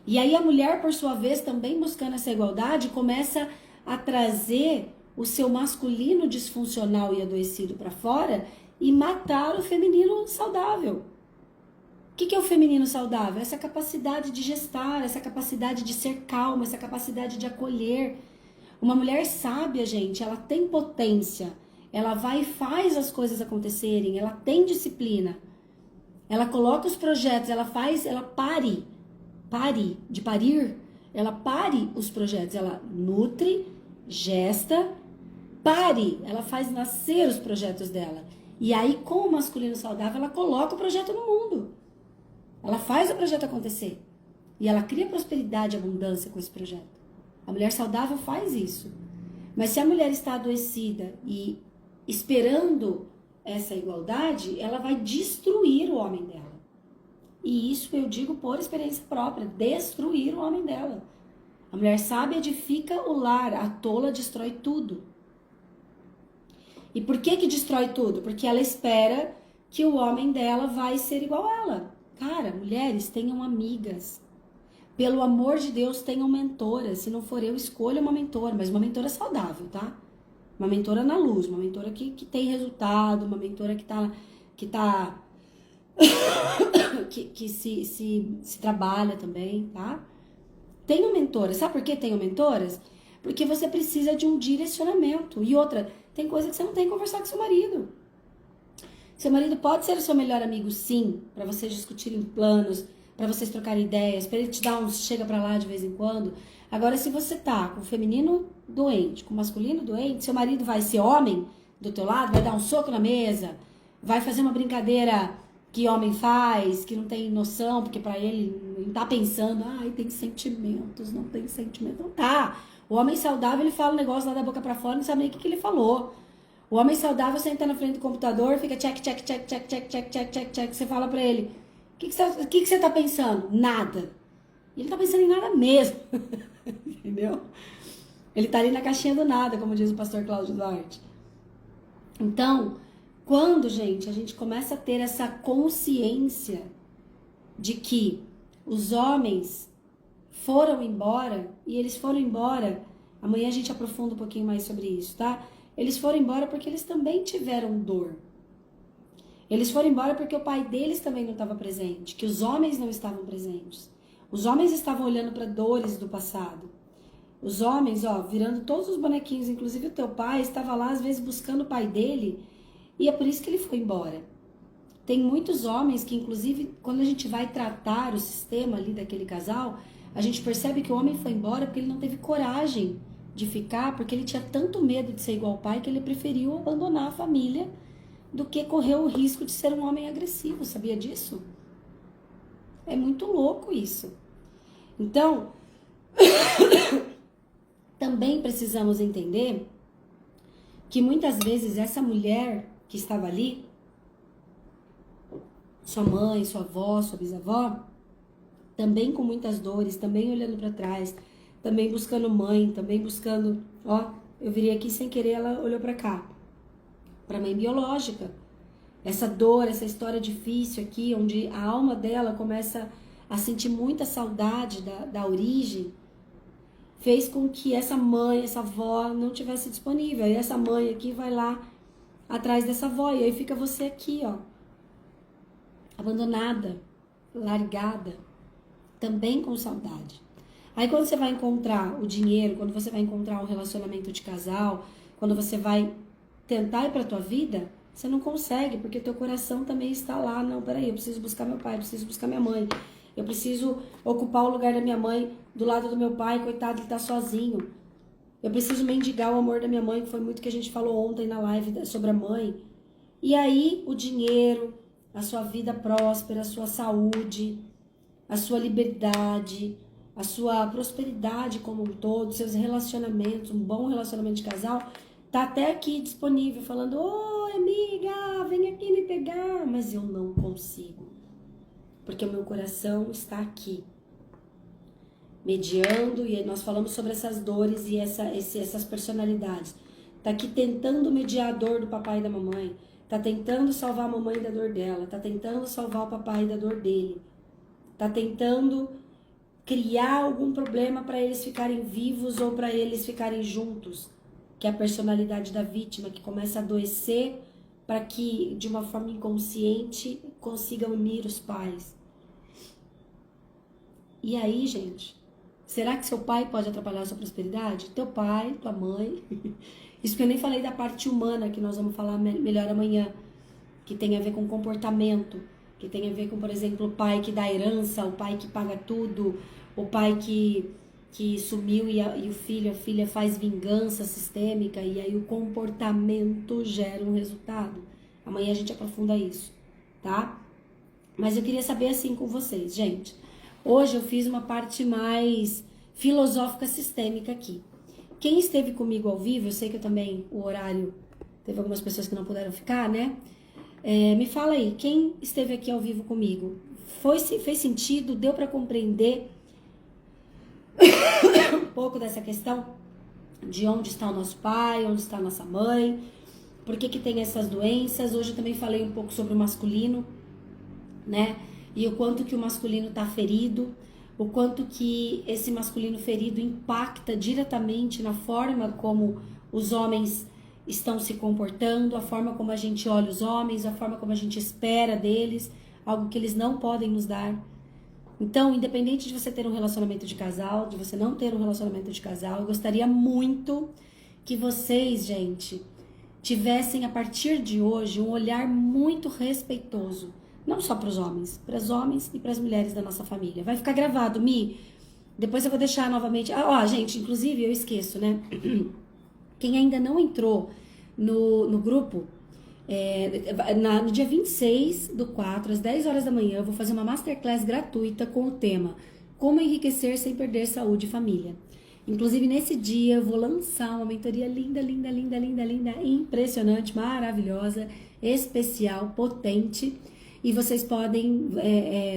E aí a mulher, por sua vez, também buscando essa igualdade, começa a trazer o seu masculino disfuncional e adoecido para fora e matar o feminino saudável. O que é o feminino saudável? Essa capacidade de gestar, essa capacidade de ser calma, essa capacidade de acolher. Uma mulher sábia, gente, ela tem potência, ela vai e faz as coisas acontecerem, ela tem disciplina, ela coloca os projetos, ela pare os projetos, ela nutre, gesta, pare, ela faz nascer os projetos dela. E aí, com o masculino saudável, ela coloca o projeto no mundo. Ela faz o projeto acontecer. E ela cria prosperidade e abundância com esse projeto. A mulher saudável faz isso. Mas se a mulher está adoecida e esperando essa igualdade, ela vai destruir o homem dela. E isso eu digo por experiência própria, destruir o homem dela. A mulher sábia edifica o lar, a tola destrói tudo. E por que que destrói tudo? Porque ela espera que o homem dela vai ser igual a ela. Cara, mulheres, tenham amigas. Pelo amor de Deus, tenham mentoras. Se não for eu, escolha uma mentora, mas uma mentora saudável, tá? Uma mentora na luz, uma mentora que tem resultado, uma mentora que se trabalha também, tá? Tenham mentoras. Sabe por que tenham mentoras? Porque você precisa de um direcionamento. E outra, tem coisa que você não tem que conversar com seu marido. Seu marido pode ser o seu melhor amigo, sim, para vocês discutirem planos, para vocês trocarem ideias, para ele te dar uns chega pra lá de vez em quando. Agora, se você tá com o feminino doente, com o masculino doente, seu marido vai ser homem do teu lado, vai dar um soco na mesa, vai fazer uma brincadeira que homem faz, que não tem noção, porque pra ele tá pensando, ai, tem sentimentos, não tem sentimento. Não tá. O homem saudável, ele fala um negócio lá da boca pra fora, não sabe nem o que ele falou. O homem saudável senta na frente do computador, fica check. Você fala pra ele, o que você tá pensando? Nada. E ele tá pensando em nada mesmo. Entendeu? Ele tá ali na caixinha do nada, como diz o pastor Cláudio Duarte. Então, quando, gente, a gente começa a ter essa consciência de que os homens foram embora, e eles foram embora, amanhã a gente aprofunda um pouquinho mais sobre isso, tá? Eles foram embora porque eles também tiveram dor. Eles foram embora porque o pai deles também não estava presente, que os homens não estavam presentes. Os homens estavam olhando para dores do passado. Os homens, virando todos os bonequinhos, inclusive o teu pai, estava lá às vezes buscando o pai dele, e é por isso que ele foi embora. Tem muitos homens que, inclusive, quando a gente vai tratar o sistema ali daquele casal, a gente percebe que o homem foi embora porque ele não teve coragem de ficar, porque ele tinha tanto medo de ser igual ao pai que ele preferiu abandonar a família do que correr o risco de ser um homem agressivo. Sabia disso? É muito louco isso. Então, também precisamos entender que muitas vezes essa mulher que estava ali, sua mãe, sua avó, sua bisavó, também com muitas dores, também olhando para trás, também buscando mãe, também buscando, eu virei aqui sem querer, ela olhou para cá, para mãe biológica. Essa dor, essa história difícil aqui, onde a alma dela começa a sentir muita saudade da origem, fez com que essa mãe, essa avó não tivesse disponível. E essa mãe aqui vai lá atrás dessa avó, e aí fica você aqui, abandonada, largada, também com saudade. Aí quando você vai encontrar o dinheiro, quando você vai encontrar um relacionamento de casal, quando você vai tentar ir pra tua vida, você não consegue, porque teu coração também está lá. Não, peraí, eu preciso buscar meu pai, eu preciso buscar minha mãe, eu preciso ocupar o lugar da minha mãe do lado do meu pai, coitado, ele tá sozinho. Eu preciso mendigar o amor da minha mãe, que foi muito que a gente falou ontem na live sobre a mãe. E aí o dinheiro, a sua vida próspera, a sua saúde, a sua liberdade, a sua prosperidade como um todo, seus relacionamentos, um bom relacionamento de casal, tá até aqui disponível, falando, oi amiga, vem aqui me pegar, mas eu não consigo, porque o meu coração está aqui, mediando, e nós falamos sobre essas dores e essas personalidades, tá aqui tentando mediar a dor do papai e da mamãe, tá tentando salvar a mamãe da dor dela, tá tentando salvar o papai da dor dele, tá tentando criar algum problema para eles ficarem vivos ou para eles ficarem juntos, que é a personalidade da vítima, que começa a adoecer para que, de uma forma inconsciente, consiga unir os pais. E aí, gente, será que seu pai pode atrapalhar a sua prosperidade? Teu pai, tua mãe. Isso que eu nem falei da parte humana, que nós vamos falar melhor amanhã, que tem a ver com comportamento, que tem a ver com, por exemplo, o pai que dá herança, o pai que paga tudo, o pai que que sumiu e o filho, a filha faz vingança sistêmica e aí o comportamento gera um resultado. Amanhã a gente aprofunda isso, tá? Mas eu queria saber assim com vocês, gente. Hoje eu fiz uma parte mais filosófica sistêmica aqui. Quem esteve comigo ao vivo, eu sei que eu também, o horário, teve algumas pessoas que não puderam ficar, né? Me fala aí, quem esteve aqui ao vivo comigo? Fez sentido? Deu para compreender um pouco dessa questão de onde está o nosso pai, onde está a nossa mãe, por que tem essas doenças? Hoje eu também falei um pouco sobre o masculino, né? E o quanto que o masculino está ferido, o quanto que esse masculino ferido impacta diretamente na forma como os homens estão se comportando, a forma como a gente olha os homens, a forma como a gente espera deles, algo que eles não podem nos dar. Então, independente de você ter um relacionamento de casal, de você não ter um relacionamento de casal, eu gostaria muito que vocês, gente, tivessem a partir de hoje um olhar muito respeitoso. Não só para os homens e para as mulheres da nossa família. Vai ficar gravado, Mi. Depois eu vou deixar novamente. Gente, inclusive eu esqueço, né? Quem ainda não entrou no grupo, no dia 26/4, às 10 horas da manhã, eu vou fazer uma masterclass gratuita com o tema Como Enriquecer Sem Perder Saúde e Família. Inclusive, nesse dia, eu vou lançar uma mentoria linda, linda, linda, linda, linda, impressionante, maravilhosa, especial, potente. E vocês podem,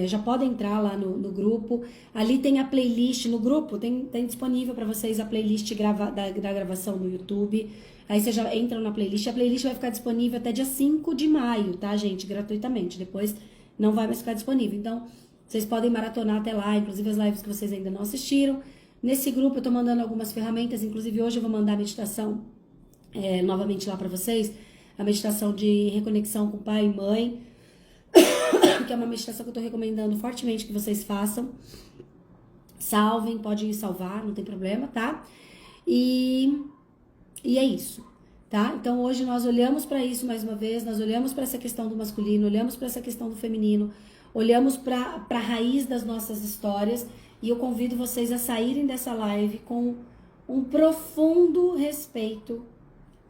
já podem entrar lá no grupo. Ali tem a playlist no grupo, tem disponível para vocês a playlist da gravação no YouTube. Aí vocês já entram na playlist. A playlist vai ficar disponível até dia 5 de maio, tá, gente? Gratuitamente. Depois não vai mais ficar disponível. Então, vocês podem maratonar até lá, inclusive as lives que vocês ainda não assistiram. Nesse grupo eu tô mandando algumas ferramentas, inclusive hoje eu vou mandar a meditação novamente lá para vocês. A meditação de reconexão com pai e mãe, que é uma meditação que eu tô recomendando fortemente que vocês façam. Salvem, podem salvar, não tem problema, tá? E é isso, tá? Então hoje nós olhamos para isso mais uma vez, nós olhamos para essa questão do masculino, olhamos para essa questão do feminino, olhamos para a raiz das nossas histórias e eu convido vocês a saírem dessa live com um profundo respeito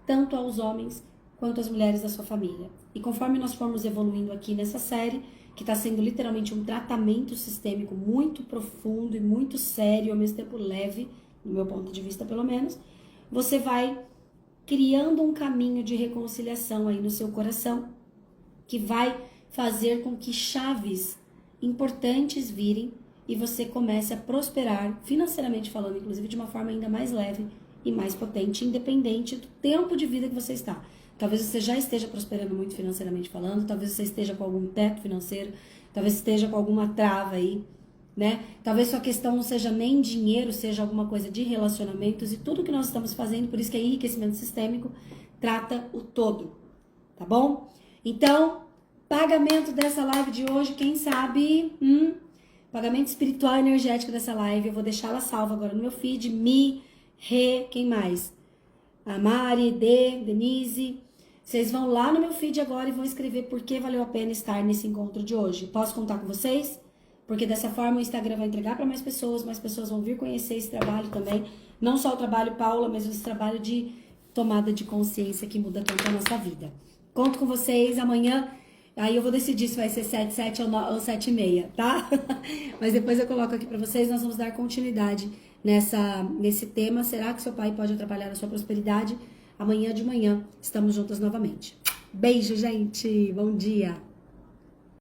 tanto aos homens quanto às mulheres da sua família. E conforme nós formos evoluindo aqui nessa série, que está sendo literalmente um tratamento sistêmico muito profundo e muito sério, ao mesmo tempo leve, no meu ponto de vista pelo menos, você vai criando um caminho de reconciliação aí no seu coração, que vai fazer com que chaves importantes virem e você comece a prosperar, financeiramente falando, inclusive de uma forma ainda mais leve e mais potente, independente do tempo de vida que você está. Talvez você já esteja prosperando muito financeiramente falando, talvez você esteja com algum teto financeiro, talvez esteja com alguma trava aí, né? Talvez sua questão não seja nem dinheiro, seja alguma coisa de relacionamentos e tudo que nós estamos fazendo, por isso que é enriquecimento sistêmico, trata o todo, tá bom? Então, pagamento dessa live de hoje, quem sabe, pagamento espiritual e energético dessa live, eu vou deixar ela salva agora no meu feed, quem mais? A Mari, Denise, vocês vão lá no meu feed agora e vão escrever por que valeu a pena estar nesse encontro de hoje. Posso contar com vocês? Porque dessa forma o Instagram vai entregar para mais pessoas vão vir conhecer esse trabalho também. Não só o trabalho Paula, mas esse trabalho de tomada de consciência que muda tanto a nossa vida. Conto com vocês amanhã, aí eu vou decidir se vai ser 7h, 7h ou 7h30, tá? Mas depois eu coloco aqui para vocês, nós vamos dar continuidade nesse tema. Será que seu pai pode atrapalhar a sua prosperidade? Amanhã de manhã estamos juntas novamente. Beijo, gente! Bom dia!